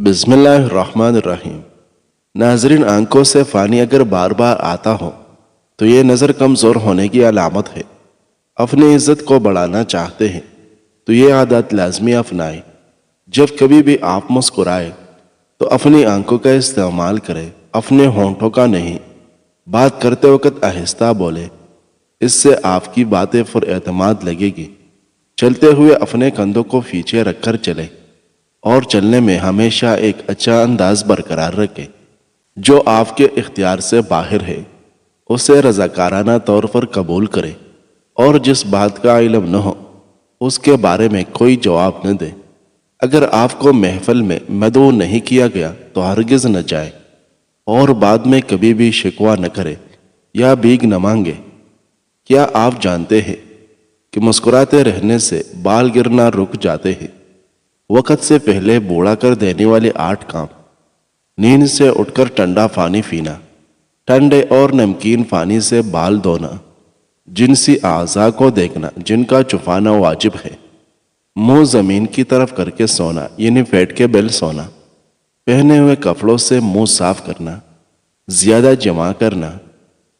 بسم اللہ الرحمن الرحیم۔ ناظرین، آنکھوں سے پانی اگر بار بار آتا ہو تو یہ نظر کمزور ہونے کی علامت ہے۔ اپنی عزت کو بڑھانا چاہتے ہیں تو یہ عادت لازمی اپنائیں۔ جب کبھی بھی آپ مسکرائے تو اپنی آنکھوں کا استعمال کریں، اپنے ہونٹوں کا نہیں۔ بات کرتے وقت آہستہ بولے، اس سے آپ کی باتیں پر اعتماد لگے گی۔ چلتے ہوئے اپنے کندھوں کو پیچھے رکھ کر چلے اور چلنے میں ہمیشہ ایک اچھا انداز برقرار رکھے۔ جو آپ کے اختیار سے باہر ہے اسے رضاکارانہ طور پر قبول کرے، اور جس بات کا علم نہ ہو اس کے بارے میں کوئی جواب نہ دے۔ اگر آپ کو محفل میں مدعو نہیں کیا گیا تو ہرگز نہ جائے، اور بعد میں کبھی بھی شکوہ نہ کرے یا بھیک نہ مانگے۔ کیا آپ جانتے ہیں کہ مسکراتے رہنے سے بال گرنا رک جاتے ہیں؟ وقت سے پہلے بوڑھا کر دینے والے 8 کام: نیند سے اٹھ کر ٹھنڈا پانی پینا، ٹھنڈے اور نمکین پانی سے بال دھونا، جنسی اعضاء کو دیکھنا جن کا چھپانا واجب ہے، منہ زمین کی طرف کر کے سونا یعنی پیٹ کے بل سونا، پہنے ہوئے کپڑوں سے منہ صاف کرنا، زیادہ جمع کرنا،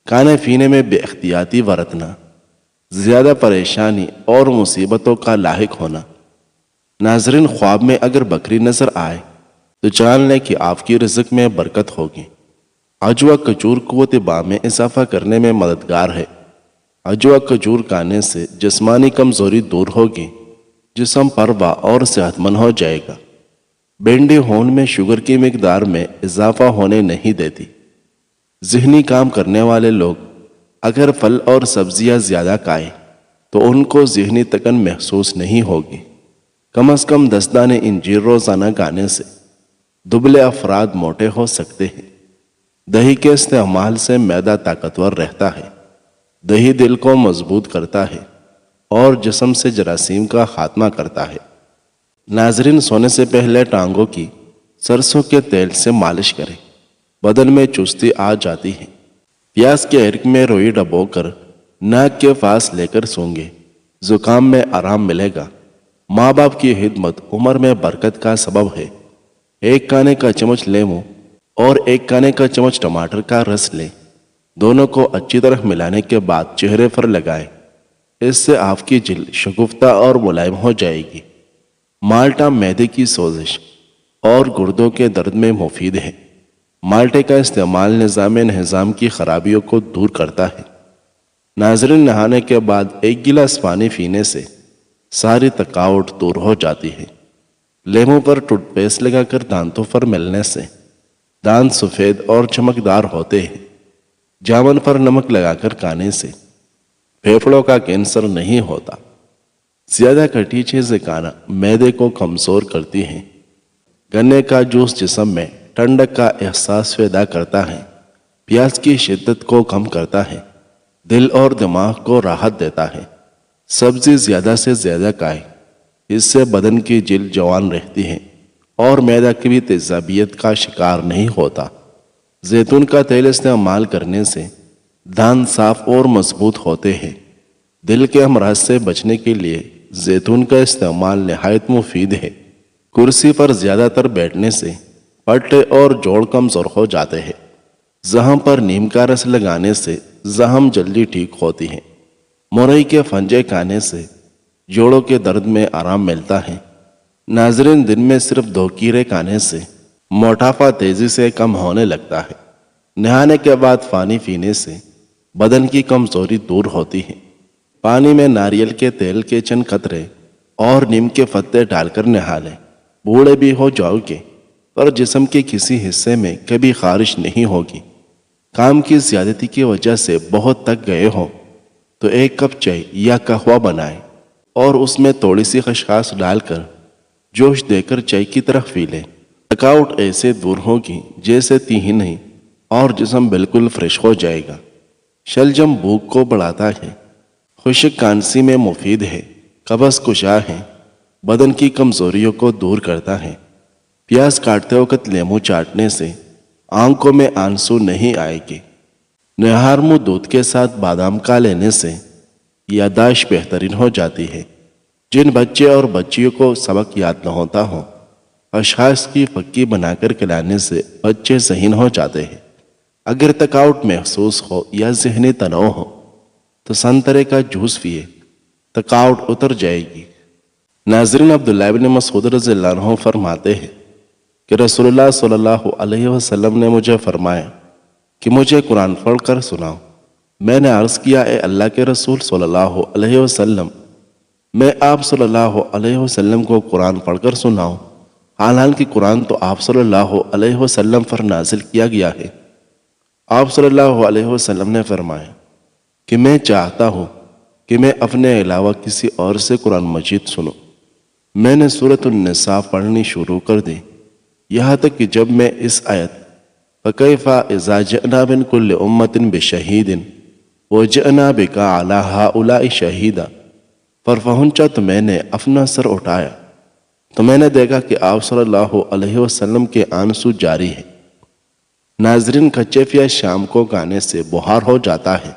کھانے پینے میں بے احتیاطی برتنا، زیادہ پریشانی اور مصیبتوں کا لاحق ہونا۔ ناظرین، خواب میں اگر بکری نظر آئے تو جان لیں کہ آپ کی رزق میں برکت ہوگی۔ عجوہ کھجور قوت باں میں اضافہ کرنے میں مددگار ہے۔ عجوہ کھجور کھانے سے جسمانی کمزوری دور ہوگی، جسم پروا اور صحت مند ہو جائے گا۔ بھنڈی خون میں شوگر کی مقدار میں اضافہ ہونے نہیں دیتی۔ ذہنی کام کرنے والے لوگ اگر پھل اور سبزیاں زیادہ کھائیں تو ان کو ذہنی تکن محسوس نہیں ہوگی۔ کم از کم 10 دانے انجیر روزانہ کھانے سے دبلے افراد موٹے ہو سکتے ہیں۔ دہی کے استعمال سے معدہ طاقتور رہتا ہے۔ دہی دل کو مضبوط کرتا ہے اور جسم سے جراثیم کا خاتمہ کرتا ہے۔ ناظرین، سونے سے پہلے ٹانگوں کی سرسوں کے تیل سے مالش کریں، بدن میں چستی آ جاتی ہے۔ پیاز کے عرق میں روئی ڈبو کر ناک کے پاس لے کر سونگے، زکام میں آرام ملے گا۔ ماں باپ کی خدمت عمر میں برکت کا سبب ہے۔ 1 کھانے کا چمچ لیموں اور 1 کھانے کا چمچ ٹماٹر کا رس لیں، دونوں کو اچھی طرح ملانے کے بعد چہرے پر لگائیں۔ اس سے آپ کی جلد شگفتہ اور ملائم ہو جائے گی۔ مالٹا معدے کی سوزش اور گردوں کے درد میں مفید ہے۔ مالٹے کا استعمال نظام کی خرابیوں کو دور کرتا ہے۔ ناظرین، نہانے کے بعد 1 گلاس پانی پینے سے ساری تھکاوٹ دور ہو جاتی ہے۔ لیموں پر ٹوتھ پیسٹ لگا کر دانتوں پر ملنے سے دانت سفید اور چمکدار ہوتے ہیں۔ جامن پر نمک لگا کر کھانے سے پھیپھڑوں کا کینسر نہیں ہوتا۔ زیادہ کھٹی چیزیں کھانا معدے کو کمزور کرتی ہیں۔ گنے کا جوس جسم میں ٹھنڈک کا احساس پیدا کرتا ہے، پیاس کی شدت کو کم کرتا ہے، دل اور دماغ کو راحت دیتا ہے۔ سبزی زیادہ سے زیادہ کھائیں، اس سے بدن کی جلد جوان رہتی ہے اور معدہ کبھی تیزابیت کا شکار نہیں ہوتا۔ زیتون کا تیل استعمال کرنے سے دانت صاف اور مضبوط ہوتے ہیں۔ دل کے امراض سے بچنے کے لیے زیتون کا استعمال نہایت مفید ہے۔ کرسی پر زیادہ تر بیٹھنے سے پٹے اور جوڑ کمزور ہو جاتے ہیں۔ زخم پر نیم کا رس لگانے سے زخم جلدی ٹھیک ہوتی ہے۔ مرئی کے پھنجے کھانے سے جوڑوں کے درد میں آرام ملتا ہے۔ ناظرین، دن میں صرف 2 کیڑے کھانے سے موٹاپا تیزی سے کم ہونے لگتا ہے۔ نہانے کے بعد پانی پینے سے بدن کی کمزوری دور ہوتی ہے۔ پانی میں ناریل کے تیل کے چند قطرے اور نیم کے پتے ڈال کر نہا لیں۔ بوڑھے بھی ہو جاؤ گے پر جسم کے کسی حصے میں کبھی خارش نہیں ہوگی۔ کام کی زیادتی کی وجہ سے بہت تک گئے ہو تو 1 کپ چائے یا قہوہ بنائیں اور اس میں تھوڑی سی خسخاس ڈال کر جوش دے کر چائے کی طرح پی لیں۔ تھکاوٹ ایسے دور ہوگی جیسے تھی ہی نہیں اور جسم بالکل فریش ہو جائے گا۔ شلجم بھوک کو بڑھاتا ہے، خشک کانسی میں مفید ہے، قبض کشا ہے، بدن کی کمزوریوں کو دور کرتا ہے۔ پیاز کاٹتے وقت لیموں چاٹنے سے آنکھوں میں آنسو نہیں آئے گی۔ نہار منہ دودھ کے ساتھ بادام کا لینے سے یادداشت بہترین ہو جاتی ہے۔ جن بچے اور بچیوں کو سبق یاد نہ ہوتا ہو اشخاص کی پکی بنا کر کھلانے سے بچے ذہین ہو جاتے ہیں۔ اگر تھکاوٹ محسوس ہو یا ذہنی تناؤ ہو تو سنترے کا جوس پیے، تھکاوٹ اتر جائے گی۔ ناظرین، عبداللہ بن مسعود رضی اللہ عنہ فرماتے ہیں کہ رسول اللہ صلی اللہ علیہ وسلم نے مجھے فرمایا کہ مجھے قرآن پڑھ کر سناؤ۔ میں نے عرض کیا، اے اللہ کے رسول صلی اللہ علیہ وسلم، میں آپ صلی اللہ علیہ وسلم کو قرآن پڑھ کر سناؤں، حالانکہ قرآن تو آپ صلی اللہ علیہ وسلم پر نازل کیا گیا ہے۔ آپ صلی اللہ علیہ وسلم نے فرمایا کہ میں چاہتا ہوں کہ میں اپنے علاوہ کسی اور سے قرآن مجید سنوں۔ میں نے سورۃ النساء پڑھنی شروع کر دی، یہاں تک کہ جب میں اس آیت فَكَيْفَ إِذَا جِئْنَا مِنْ كُلِّ أُمَّةٍ بِشَهِيدٍ وَجِئْنَا بِكَ عَلَىٰ هَٰؤُلَاءِ شَهِيدًا پر پہنچا تو میں نے اپنا سر اٹھایا تو میں نے دیکھا کہ آپ صلی اللہ علیہ وسلم کے آنسو جاری ہے۔ ناظرین، کچیفیا شام کو کھانے سے بخار ہو جاتا ہے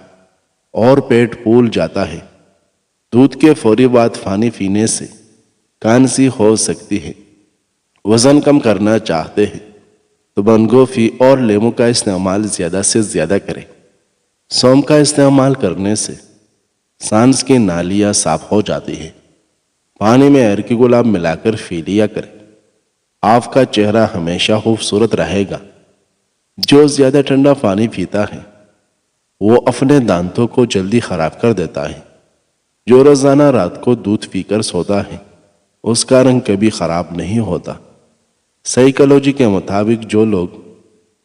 اور پیٹ پھول جاتا ہے۔ دودھ کے فوری بعد پانی پینے سے کانسی ہو سکتی ہے۔ وزن کم کرنا چاہتے ہیں تو بندگوفی اور لیمو کا استعمال زیادہ سے زیادہ کریں۔ سونف کا استعمال کرنے سے سانس کی نالیاں صاف ہو جاتی ہے۔ پانی میں ارکی گلاب ملا کر پی لیا کریں۔ آپ کا چہرہ ہمیشہ خوبصورت رہے گا۔ جو زیادہ ٹھنڈا پانی پیتا ہے وہ اپنے دانتوں کو جلدی خراب کر دیتا ہے۔ جو روزانہ رات کو دودھ پی کر سوتا ہے اس کا رنگ کبھی خراب نہیں ہوتا۔ سائیکالوجی کے مطابق جو لوگ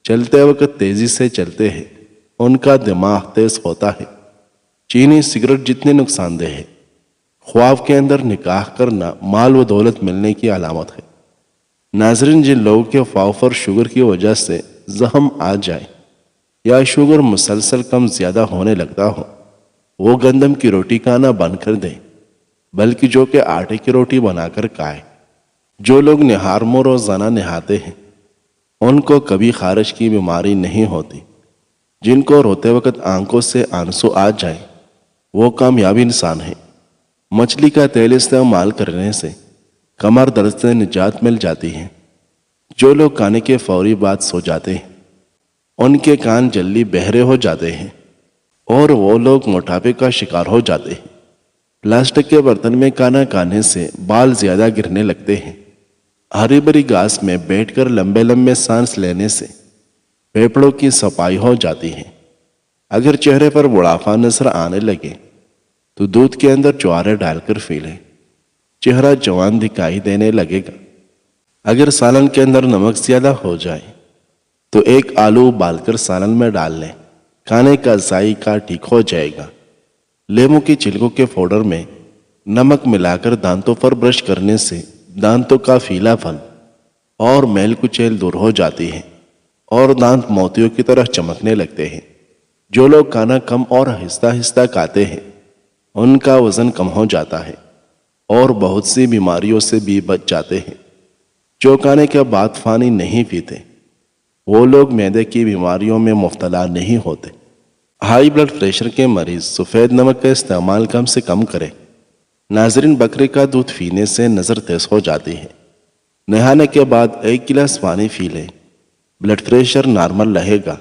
چلتے وقت تیزی سے چلتے ہیں ان کا دماغ تیز ہوتا ہے۔ چینی سگریٹ جتنے نقصان دہ ہے، خواب کے اندر نکاح کرنا مال و دولت ملنے کی علامت ہے۔ ناظرین، جن لوگوں کے پاؤں پر شوگر کی وجہ سے زخم آ جائے یا شوگر مسلسل کم زیادہ ہونے لگتا ہو وہ گندم کی روٹی کھانا بند کر دیں، بلکہ جو کہ آٹے کی روٹی بنا کر کھائیں۔ جو لوگ نہار میں روزانہ نہاتے ہیں ان کو کبھی خارش کی بیماری نہیں ہوتی۔ جن کو روتے وقت آنکھوں سے آنسو آ جائیں وہ کامیاب انسان ہیں۔ مچھلی کا تیل استعمال کرنے سے کمر درد سے نجات مل جاتی ہے۔ جو لوگ کھانے کے فوری بعد سو جاتے ہیں ان کے کان جلدی بہرے ہو جاتے ہیں اور وہ لوگ موٹاپے کا شکار ہو جاتے ہیں۔ پلاسٹک کے برتن میں کھانا کھانے سے بال زیادہ گرنے لگتے ہیں۔ ہری بھری گھاس میں بیٹھ کر لمبے لمبے سانس لینے سے پھیپھڑوں کی صفائی ہو جاتی ہے۔ اگر چہرے پر بڑھاپا نظر آنے لگے تو دودھ کے اندر جوارے ڈال کر پی لیں، چہرہ جوان دکھائی دینے لگے گا۔ اگر سالن کے اندر نمک زیادہ ہو جائے تو ایک آلو ابال کر سالن میں ڈال لیں، کھانے کا ذائقہ ٹھیک ہو جائے گا۔ لیمو کی چھلکوں کے پاؤڈر میں نمک ملا کر دانتوں پر برش کرنے سے دانتوں کا پیلا پن اور میل کچیل دور ہو جاتی ہے اور دانت موتیوں کی طرح چمکنے لگتے ہیں۔ جو لوگ کھانا کم اور آہستہ آہستہ کھاتے ہیں ان کا وزن کم ہو جاتا ہے اور بہت سی بیماریوں سے بھی بچ جاتے ہیں۔ جو کھانے کے بعد پانی نہیں پیتے وہ لوگ معدے کی بیماریوں میں مبتلا نہیں ہوتے۔ ہائی بلڈ پریشر کے مریض سفید نمک کا استعمال کم سے کم کریں۔ ناظرین، بکری کا دودھ پینے سے نظر تیز ہو جاتی ہے۔ نہانے کے بعد 1 گلاس پانی پی لیں، بلڈ پریشر نارمل رہے گا۔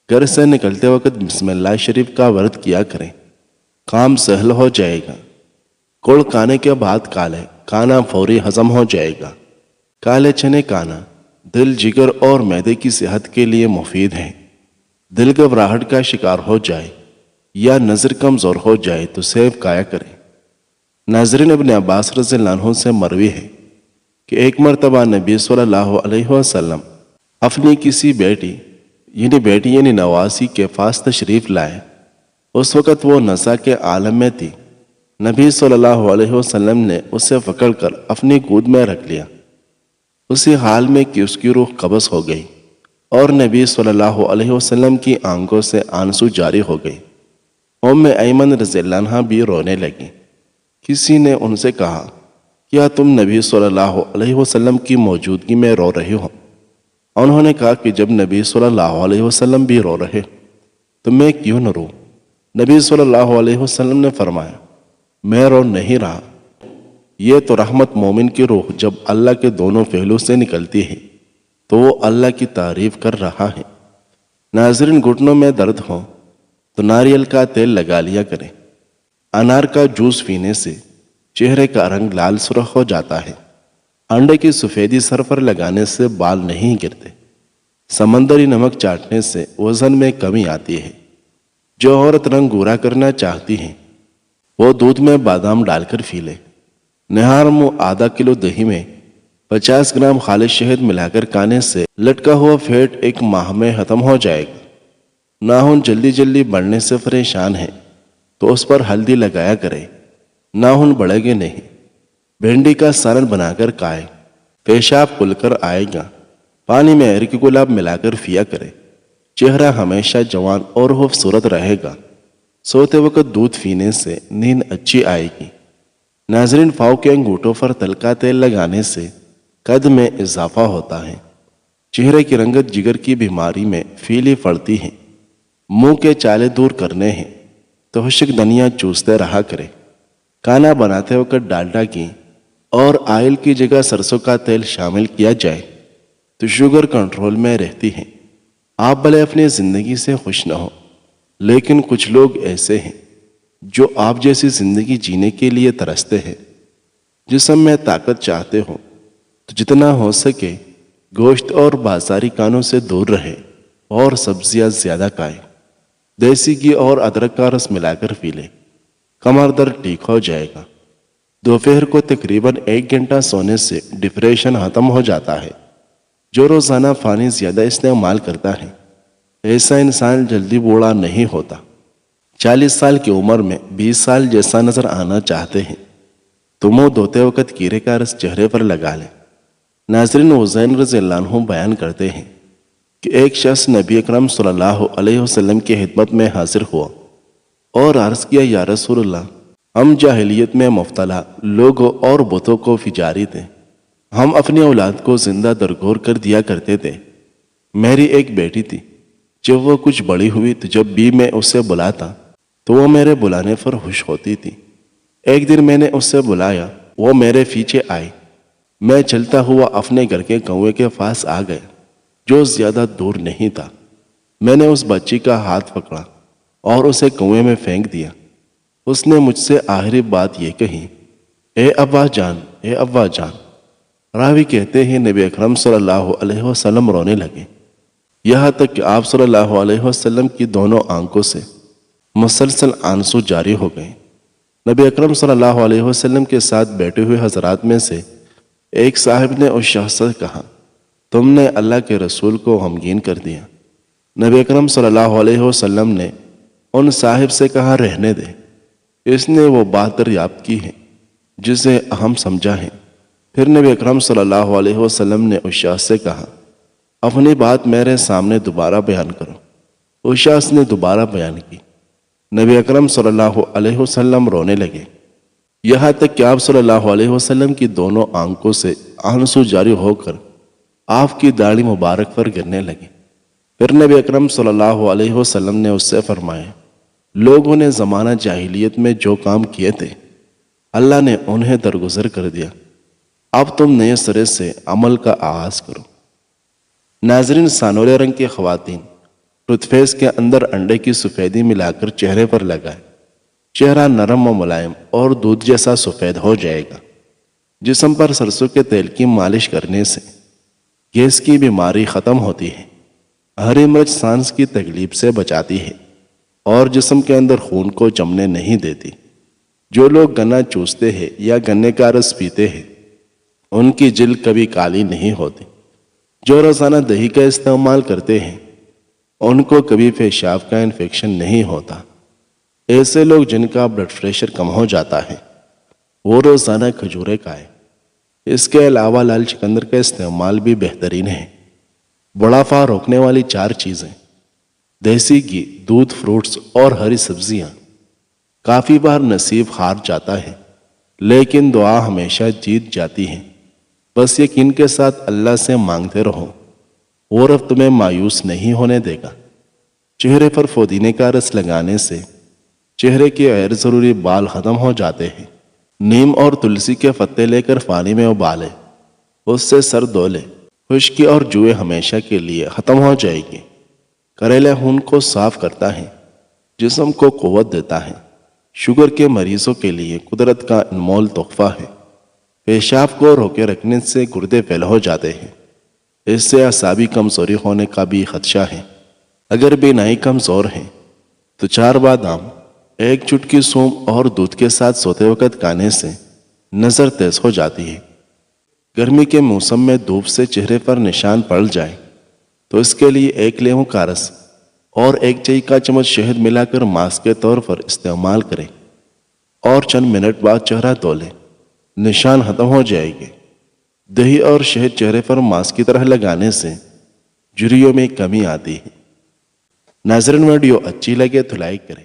گھر سے نکلتے وقت بسم اللہ شریف کا ورد کیا کریں، کام سہل ہو جائے گا۔ گڑ کھانے کے بعد کھا لیں، کھانا فوری ہضم ہو جائے گا۔ کالے چنے کھانا دل، جگر اور معدے کی صحت کے لیے مفید ہے۔ دل گھبراہٹ کا شکار ہو جائے یا نظر کمزور ہو جائے تو سیب کھایا کریں۔ ناظرین، ابن عباس رضی اللہ عنہ سے مروی ہے کہ ایک مرتبہ نبی صلی اللہ علیہ وسلم اپنی کسی بیٹی یعنی نواسی کے پاس تشریف لائے۔ اس وقت وہ نشہ کے عالم میں تھی۔ نبی صلی اللہ علیہ وسلم نے اسے پکڑ کر اپنی گود میں رکھ لیا، اسی حال میں کہ اس کی روح قبض ہو گئی اور نبی صلی اللہ علیہ وسلم کی آنکھوں سے آنسو جاری ہو گئی۔ ام ایمن رضی اللہ عنہ بھی رونے لگی۔ کسی نے ان سے کہا، کیا تم نبی صلی اللہ علیہ وسلم کی موجودگی میں رو رہے ہو؟ انہوں نے کہا کہ جب نبی صلی اللہ علیہ وسلم بھی رو رہے تو میں کیوں نہ رو؟ نبی صلی اللہ علیہ وسلم نے فرمایا، میں رو نہیں رہا، یہ تو رحمت مومن کی روح جب اللہ کے دونوں پہلو سے نکلتی ہے تو وہ اللہ کی تعریف کر رہا ہے۔ ناظرین، گھٹنوں میں درد ہو تو ناریل کا تیل لگا لیا کریں۔ انار کا جوس پینے سے چہرے کا رنگ لال سرخ ہو جاتا ہے۔ انڈے کی سفیدی سر پر لگانے سے بال نہیں گرتے۔ سمندری نمک چاٹنے سے وزن میں کمی آتی ہے۔ جو عورت رنگ گورا کرنا چاہتی ہیں وہ دودھ میں بادام ڈال کر پی لے۔ نہار منہ آدھا کلو دہی میں 50 گرام خالص شہد ملا کر کھانے سے لٹکا ہوا فیٹ ایک ماہ میں ختم ہو جائے گا۔ ناخن جلدی جلدی بڑھنے سے پریشان ہے تو اس پر ہلدی لگایا کرے، ناخن بڑھے گے نہیں۔ بھنڈی کا سالن بنا کر کھائے، پیشاب کھل کر آئے گا۔ پانی میں ارکی گلاب ملا کر پیا کرے، چہرہ ہمیشہ جوان اور خوبصورت رہے گا۔ سوتے وقت دودھ پینے سے نیند اچھی آئے گی۔ ناظرین، پاؤں کے انگوٹھوں پر تل کا تیل لگانے سے قد میں اضافہ ہوتا ہے۔ چہرے کی رنگت جگر کی بیماری میں پیلی پڑتی ہے۔ منہ کے چالے دور کرنے ہیں تو خشک دھنیا چوستے رہا کرے۔ کھانا بناتے وقت ڈالڈا کی اور آئل کی جگہ سرسوں کا تیل شامل کیا جائے تو شوگر کنٹرول میں رہتی ہے۔ آپ بھلے اپنی زندگی سے خوش نہ ہو، لیکن کچھ لوگ ایسے ہیں جو آپ جیسی زندگی جینے کے لیے ترستے ہیں۔ جسم میں طاقت چاہتے ہو تو جتنا ہو سکے گوشت اور بازاری کھانوں سے دور رہے اور سبزیاں زیادہ کھائیں۔ دیسی گھی اور ادرک کا رس ملا کر پی لیں، کمر درد ٹھیک ہو جائے گا۔ دوپہر کو تقریباً 1 گھنٹہ سونے سے ڈپریشن ختم ہو جاتا ہے۔ جو روزانہ پانی زیادہ استعمال کرتا ہے ایسا انسان جلدی بوڑھا نہیں ہوتا۔ 40 سال کی عمر میں 20 سال جیسا نظر آنا چاہتے ہیں تو منہ دھوتے وقت کیرے کا رس چہرے پر لگا لیں۔ ناظرین، حسین رضی اللہ عنہ بیان کرتے ہیں کہ ایک شخص نبی اکرم صلی اللہ علیہ وسلم کی خدمت میں حاضر ہوا اور عرض کیا، یا رسول اللہ، ہم جاہلیت میں مبتلا لوگوں اور بتوں کو پجاری تھے۔ ہم اپنی اولاد کو زندہ درگور کر دیا کرتے تھے۔ میری ایک بیٹی تھی، جب وہ کچھ بڑی ہوئی تو جب بھی میں اسے بلاتا تو وہ میرے بلانے پر خوش ہوتی تھی۔ ایک دن میں نے اس سے بلایا، وہ میرے پیچھے آئی۔ میں چلتا ہوا اپنے گھر کے کنویں کے پاس آ گیا جو زیادہ دور نہیں تھا۔ میں نے اس بچی کا ہاتھ پکڑا اور اسے کنویں میں پھینک دیا۔ اس نے مجھ سے آخری بات یہ کہی، اے ابا جان، اے ابا جان۔ راوی کہتے ہیں نبی اکرم صلی اللہ علیہ وسلم رونے لگے، یہاں تک کہ آپ صلی اللہ علیہ وسلم کی دونوں آنکھوں سے مسلسل آنسو جاری ہو گئے۔ نبی اکرم صلی اللہ علیہ وسلم کے ساتھ بیٹھے ہوئے حضرات میں سے ایک صاحب نے اس شخص سے کہا، تم نے اللہ کے رسول کو غمگین کر دیا۔ نبی اکرم صلی اللہ علیہ وسلم نے ان صاحب سے کہا، رہنے دے، اس نے وہ بات دریافت کی ہے جسے اہم سمجھا ہے۔ پھر نبی اکرم صلی اللہ علیہ وسلم نے اس شخص سے کہا، اپنی بات میرے سامنے دوبارہ بیان کرو۔ اس شخص نے دوبارہ بیان کی۔ نبی اکرم صلی اللہ علیہ وسلم رونے لگے، یہاں تک کہ آپ صلی اللہ علیہ وسلم کی دونوں آنکھوں سے آنسو جاری ہو کر آپ کی داڑھی مبارک پر گرنے لگے۔ پھر نبی اکرم صلی اللہ علیہ وسلم نے اس سے فرمایا، لوگوں نے زمانہ جاہلیت میں جو کام کیے تھے اللہ نے انہیں درگزر کر دیا، اب تم نئے سرے سے عمل کا آغاز کرو۔ ناظرین، سانولے رنگ کی خواتین ٹوتھ پیسٹ کے اندر انڈے کی سفیدی ملا کر چہرے پر لگائے، چہرہ نرم و ملائم اور دودھ جیسا سفید ہو جائے گا۔ جسم پر سرسوں کے تیل کی مالش کرنے سے گیس کی بیماری ختم ہوتی ہے۔ ہری مرچ سانس کی تکلیف سے بچاتی ہے اور جسم کے اندر خون کو جمنے نہیں دیتی۔ جو لوگ گنا چوستے ہیں یا گنے کا رس پیتے ہیں ان کی جلد کبھی کالی نہیں ہوتی۔ جو روزانہ دہی کا استعمال کرتے ہیں ان کو کبھی پیشاب کا انفیکشن نہیں ہوتا۔ ایسے لوگ جن کا بلڈ پریشر کم ہو جاتا ہے وہ روزانہ کھجوریں کھائیں۔ اس کے علاوہ لال چقندر کا استعمال بھی بہترین ہے۔ بڑھاپا روکنے والی 4 چیزیں: دیسی گھی، دودھ، فروٹس اور ہری سبزیاں۔ کافی بار نصیب ہار جاتا ہے لیکن دعا ہمیشہ جیت جاتی ہے۔ بس یقین کے ساتھ اللہ سے مانگتے رہو، وہ رب تمہیں مایوس نہیں ہونے دے گا۔ چہرے پر پودینے کا رس لگانے سے چہرے کے غیر ضروری بال ختم ہو جاتے ہیں۔ نیم اور تلسی کے پتے لے کر پانی میں ابالے، اس سے سر دھو لے، خشکی اور جوئے ہمیشہ کے لیے ختم ہو جائے گی۔ کریلا خون کو صاف کرتا ہے، جسم کو قوت دیتا ہے، شوگر کے مریضوں کے لیے قدرت کا انمول تحفہ ہے۔ پیشاب کو روکے رکھنے سے گردے فیل ہو جاتے ہیں، اس سے اعصابی کمزوری ہونے کا بھی خدشہ ہے۔ اگر بینائی کمزور ہے تو 4 بادام، 1 چٹکی سونف اور دودھ کے ساتھ سوتے وقت کھانے سے نظر تیز ہو جاتی ہے۔ گرمی کے موسم میں دھوپ سے چہرے پر نشان پڑ جائے تو اس کے لیے 1 لیموں کا رس اور 1 چائے کا چمچ شہد ملا کر ماسک کے طور پر استعمال کریں اور چند منٹ بعد چہرہ دھو لیں، نشان ختم ہو جائے گے۔ دہی اور شہد چہرے پر ماسک کی طرح لگانے سے جھریوں میں کمی آتی ہے۔ ناظرین، ویڈیو اچھی لگے تو لائک کریں۔